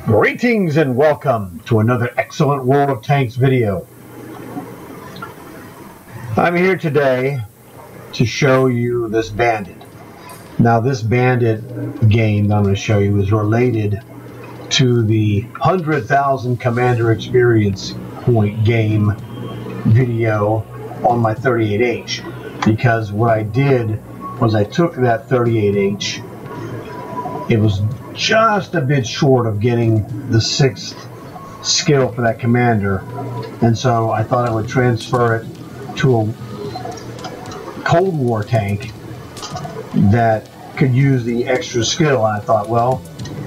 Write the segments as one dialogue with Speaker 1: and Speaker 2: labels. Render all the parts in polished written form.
Speaker 1: Greetings and welcome to another excellent World of Tanks video. I'm here today to show you this Bandit. Now this Bandit game that I'm going to show you is related to the 100,000 Commander Experience Point game video on my 38H, because what I did was I took that 38H. It was just a bit short of getting the 6th skill for that commander, and so I thought I would transfer it to a Cold War tank that could use the extra skill. And I thought, well,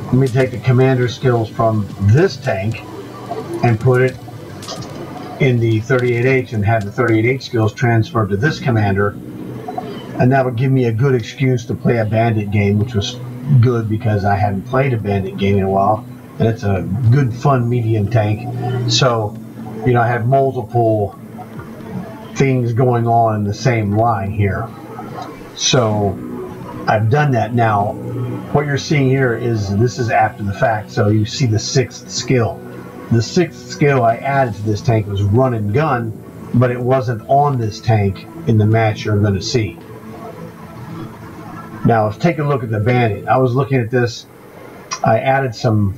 Speaker 1: let me take the commander skills from this tank and put it in the 38H and have the 38H skills transferred to this commander, and that would give me a good excuse to play a Bandit game, which was good because I hadn't played a Bandit game in a while, and it's a good fun medium tank. So, you know, I had multiple things going on in the same line here. So I've done that. Now what you're seeing here is this is after the fact, so you see the 6th skill. The 6th skill I added to this tank was run and gun, but it wasn't on this tank in the match you're going to see. Now let's take a look at the Bandit. I was looking at this. I added some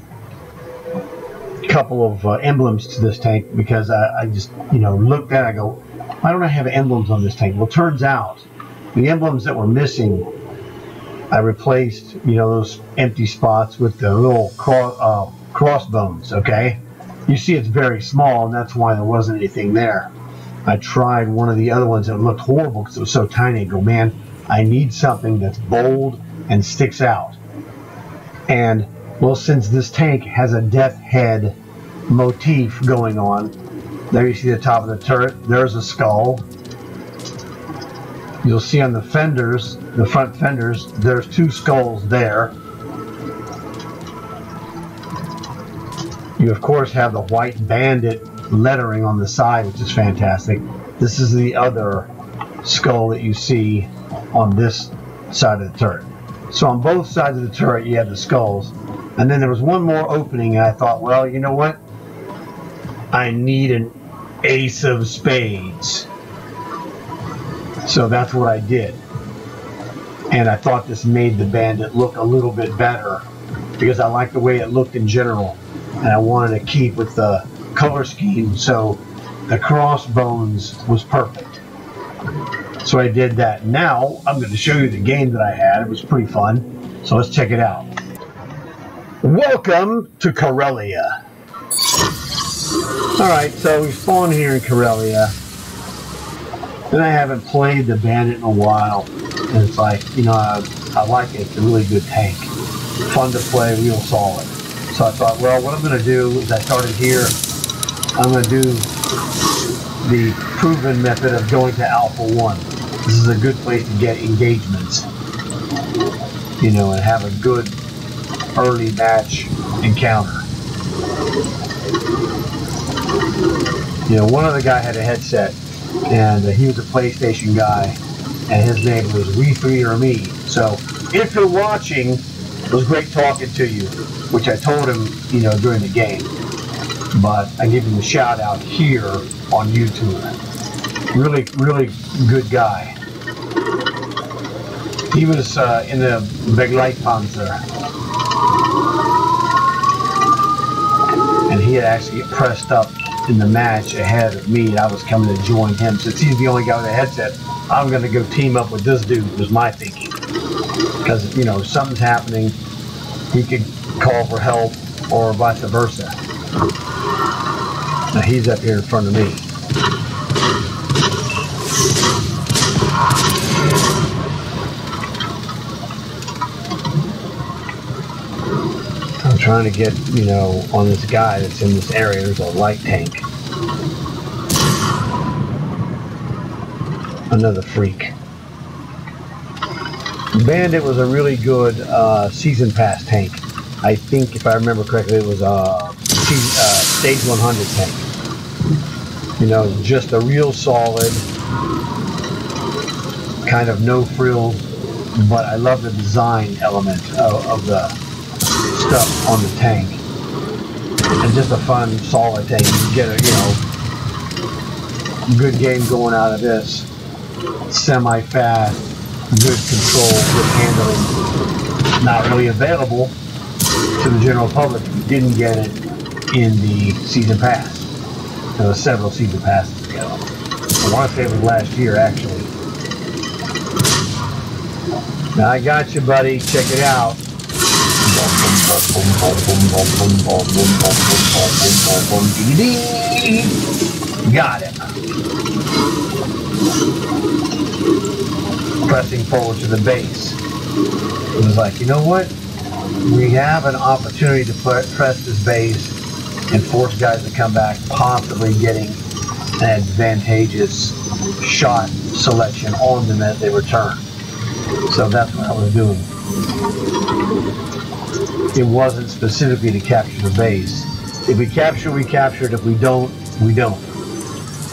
Speaker 1: couple of emblems to this tank because I just, you know, looked at it, I go, why don't I have emblems on this tank? Well, turns out the emblems that were missing, I replaced, you know, those empty spots with the little crossbones, okay? You see it's very small, and that's why there wasn't anything there. I tried one of the other ones that looked horrible because it was so tiny. I go, man, I need something that's bold and sticks out. And, well, since this tank has a death head motif going on, there you see the top of the turret, there's a skull. You'll see on the fenders, the front fenders, there's 2 skulls there. You of course have the white Bandit lettering on the side, which is fantastic. This is the other skull that you see on this side of the turret. So on both sides of the turret you have the skulls, and then there was one more opening, and I thought, well, you know what, I need an ace of spades. So that's what I did, and I thought this made the Bandit look a little bit better because I liked the way it looked in general, and I wanted to keep with the color scheme, so the crossbones was perfect. So I did that. Now I'm going to show you the game that I had. It was pretty fun, so let's check it out. Welcome to Karelia. Alright, so we spawned here in Karelia, and I haven't played the Bandit in a while, and it's like, you know, I like it. It's a really good tank. Fun to play, real solid. So I thought, well, what I'm going to do is I started here. I'm going to do the proven method of going to Alpha 1. This is a good place to get engagements, you know, and have a good early match encounter. You know, one other guy had a headset, and he was a PlayStation guy, and his name was We3 or Me. So if you're watching, it was great talking to you, which I told him, you know, during the game. But I give him a shout out here on YouTube. Really, really good guy. He was in the big light Panzer, and he had actually pressed up in the match ahead of me, and I was coming to join him. Since he's the only guy with a headset, I'm going to go team up with this dude, was my thinking. Because, you know, if something's happening, he could call for help, or vice versa. Now he's up here in front of me. I'm trying to get, you know, on this guy that's in this area. There's a light tank. Another freak. Bandit was a really good season pass tank. I think, if I remember correctly, it was a stage 100 tank. You know, just a real solid, kind of no frills, but I love the design element of the stuff on the tank. and just a fun, solid tank. You get a, good game going out of this. Semi-fast, good control, good handling. Not really available to the general public if you didn't get it in the season pass. There were several season passes ago. I want to say it was last year, actually. Now I got you, buddy. Check it out. Got it. Pressing forward to the base. It was like, you know what? We have an opportunity to press this base and force guys to come back, possibly getting an advantageous shot selection on them as they return. So that's what I was doing. It wasn't specifically to capture the base. If we capture, we captured. If we don't, we don't.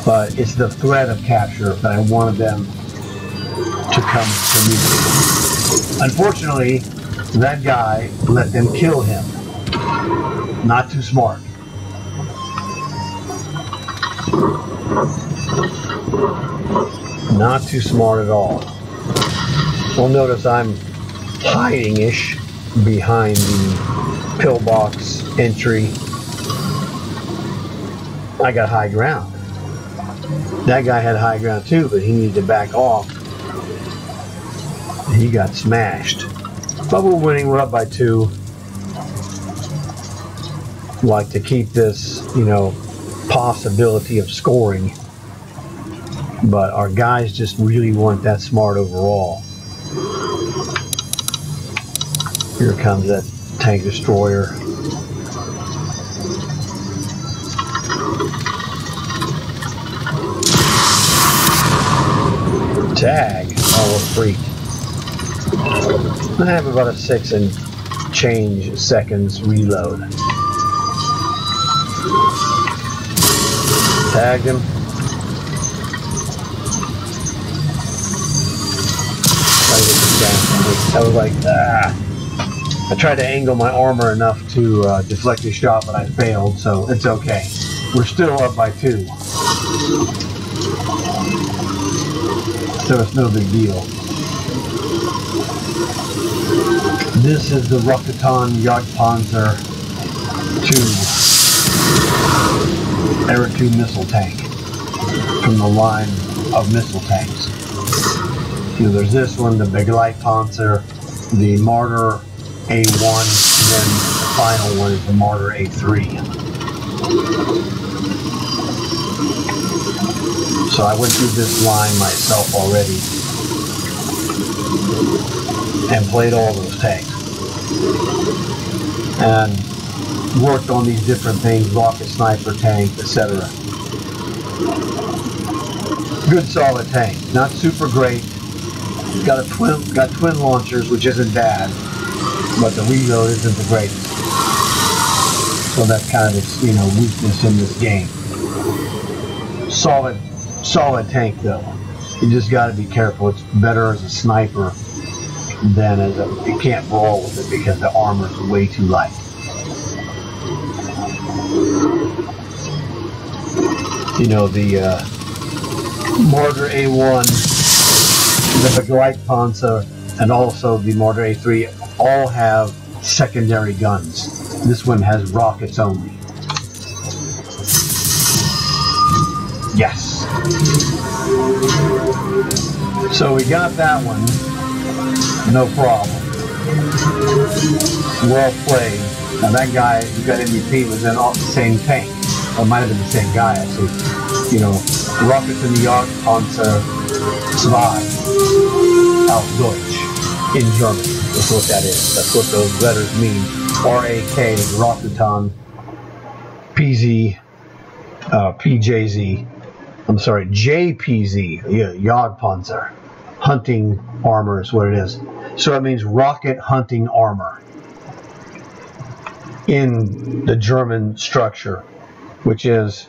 Speaker 1: But it's the threat of capture that I wanted them to come to me. Unfortunately, that guy let them kill him. Not too smart. Not too smart at all. Well, notice I'm hiding-ish behind the pillbox entry. I got high ground. That guy had high ground too, but he needed to back off. He got smashed. But we're winning. We're up by 2. Like to keep this, possibility of scoring. But our guys just really weren't that smart overall. Here comes that tank destroyer. Tag. Oh, freak. I have about a 6 and change seconds reload. Tagged him. I was like, I tried to angle my armor enough to deflect his shot, but I failed, so it's okay. We're still up by 2. So it's no big deal. This is the Rakuten Jagdpanzer II Air 2 missile tank from the line of missile tanks. There's this one, the Begleitpanzer, the Marder A1, and then the final one is the Marder A3. So I went through this line myself already and played all those tanks. And worked on these different things, rocket sniper tank, etc. Good solid tank, not super great. Got twin launchers, which isn't bad, but the reload isn't the greatest. So that's kind of its weakness in this game. Solid tank though. You just got to be careful. It's better as a sniper than as a. You can't brawl with it because the armor is way too light. The Marder A1, the Begleitpanzer, and also the Marder A3 all have secondary guns. This one has rockets only. Yes. So we got that one. No problem. Well played. Now that guy who got MVP was in all the same tank. Or it might have been the same guy actually. Rockets in the Jagdpanzer 2 auf Deutsch in German. That's what that is. That's what those letters mean. RAK, Rakuten, PZ, PJZ. I'm sorry, JPZ, Jagdpanzer. Hunting armor is what it is. So it means rocket hunting armor in the German structure, which is,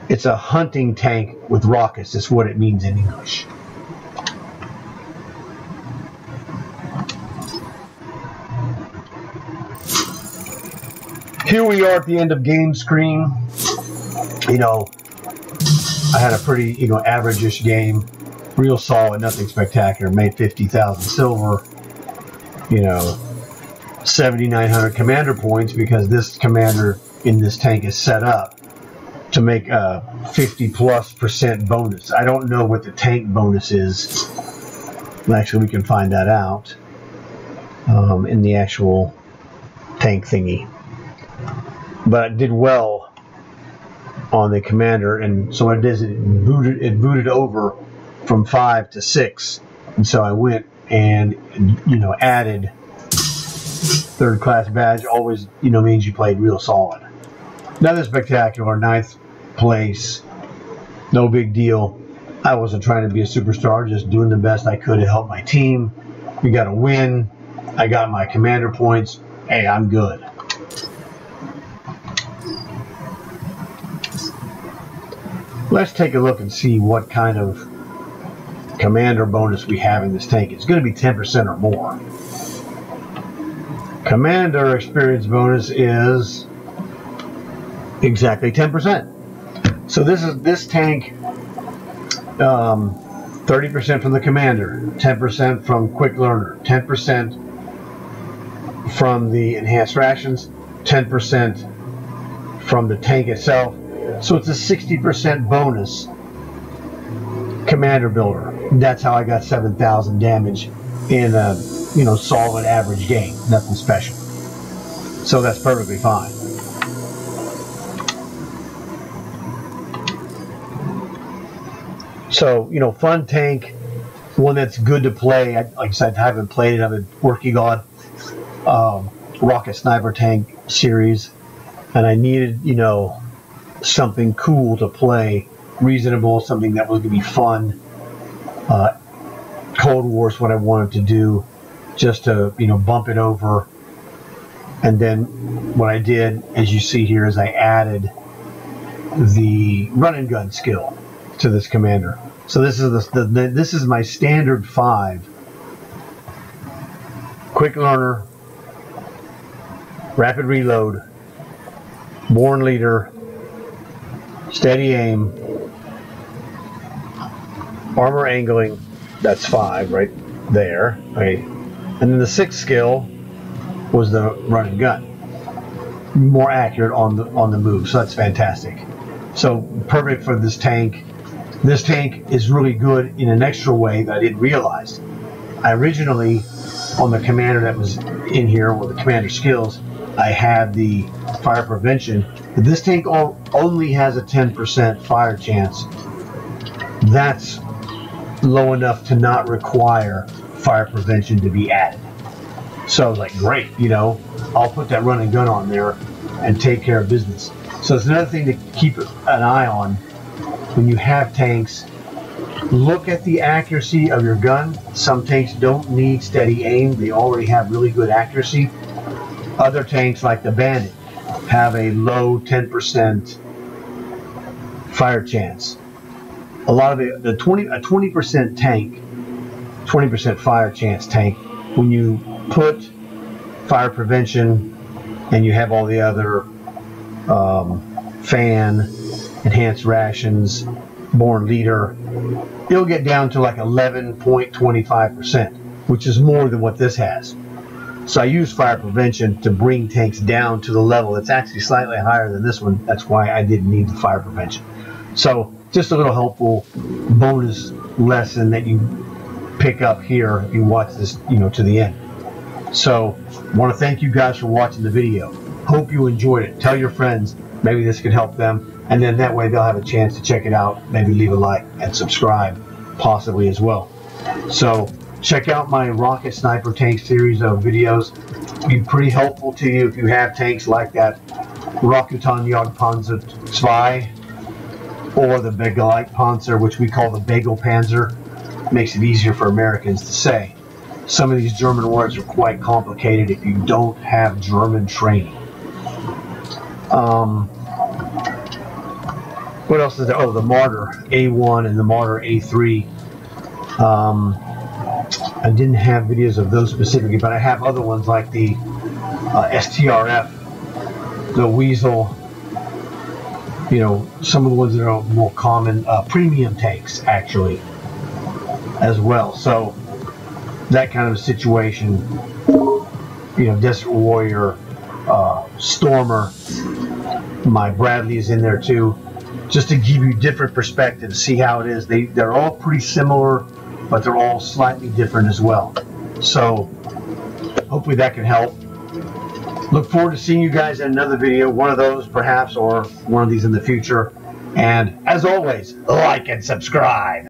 Speaker 1: it's a hunting tank with rockets. That's what it means in English. Here we are at the end of game screen. You know, I had a pretty, average-ish game. Real solid, nothing spectacular. Made 50,000 silver. 7,900 commander points because this commander in this tank is set up to make a 50+% bonus. I don't know what the tank bonus is. Actually, we can find that out in the actual tank thingy. But it did well on the commander, and so what it is, it booted over from 5 to 6, and so I went and added third class badge. Always means you played real solid. Nothing spectacular. 9th place, no big deal. I wasn't trying to be a superstar, just doing the best I could to help my team. We got a win. I got my commander points. Hey, I'm good. Let's take a look and see what kind of commander bonus we have in this tank. It's going to be 10% or more. Commander experience bonus is exactly 10%. So this tank, 30% from the commander, 10% from quick learner, 10% from the enhanced rations, 10% from the tank itself. So it's a 60% bonus commander builder. That's how I got 7,000 damage in a solid average game. Nothing special. So that's perfectly fine. So fun tank, one that's good to play. Like I said, I haven't played it. I've been working on rocket sniper tank series, and I needed something cool to play, reasonable, something that was going to be fun. Cold War is what I wanted to do, just to bump it over. And then what I did, as you see here, is I added the run and gun skill to this commander. So this is this is my standard 5: quick learner, rapid reload, born leader, steady aim, armor angling. That's 5 right there. Right, and then the 6th skill was the run and gun, more accurate on the move. So that's fantastic. So perfect for this tank. This tank is really good in an extra way that I didn't realize. I originally, on the commander that was in here with the commander skills, I had the fire prevention, but this tank only has a 10% fire chance. That's low enough to not require fire prevention to be added. So I was like, great, I'll put that run and gun on there and take care of business. So it's another thing to keep an eye on when you have tanks. Look at the accuracy of your gun. Some tanks don't need steady aim. They already have really good accuracy. Other tanks, like the Bandit, have a low 10% fire chance. A lot of a 20% tank, 20% fire chance tank, when you put fire prevention and you have all the other fan, enhanced rations, born leader, it'll get down to like 11.25%, which is more than what this has. So I use fire prevention to bring tanks down to the level that's actually slightly higher than this one. That's why I didn't need the fire prevention. So just a little helpful bonus lesson that you pick up here if you watch this, to the end. So I want to thank you guys for watching the video. Hope you enjoyed it. Tell your friends, maybe this could help them, and then that way they'll have a chance to check it out. Maybe leave a like and subscribe, possibly as well. So check out my rocket sniper tank series of videos. It'll be pretty helpful to you if you have tanks like that Rakuten Panzer 2 or the Bagel Panzer, which we call the Bagel Panzer. Makes it easier for Americans to say. Some of these German words are quite complicated if you don't have German training. What else is there? Oh, the Martyr A1 and the Martyr A3. I didn't have videos of those specifically, but I have other ones like the STRF the Weasel, you know, some of the ones that are more common, premium tanks actually as well. So that kind of a situation, you know, Desert Warrior, Stormer, my Bradley is in there too, just to give you different perspectives, see how it is. They're all pretty similar, but they're all slightly different as well. So hopefully that can help. Look forward to seeing you guys in another video, one of those perhaps, or one of these in the future. And as always, like and subscribe.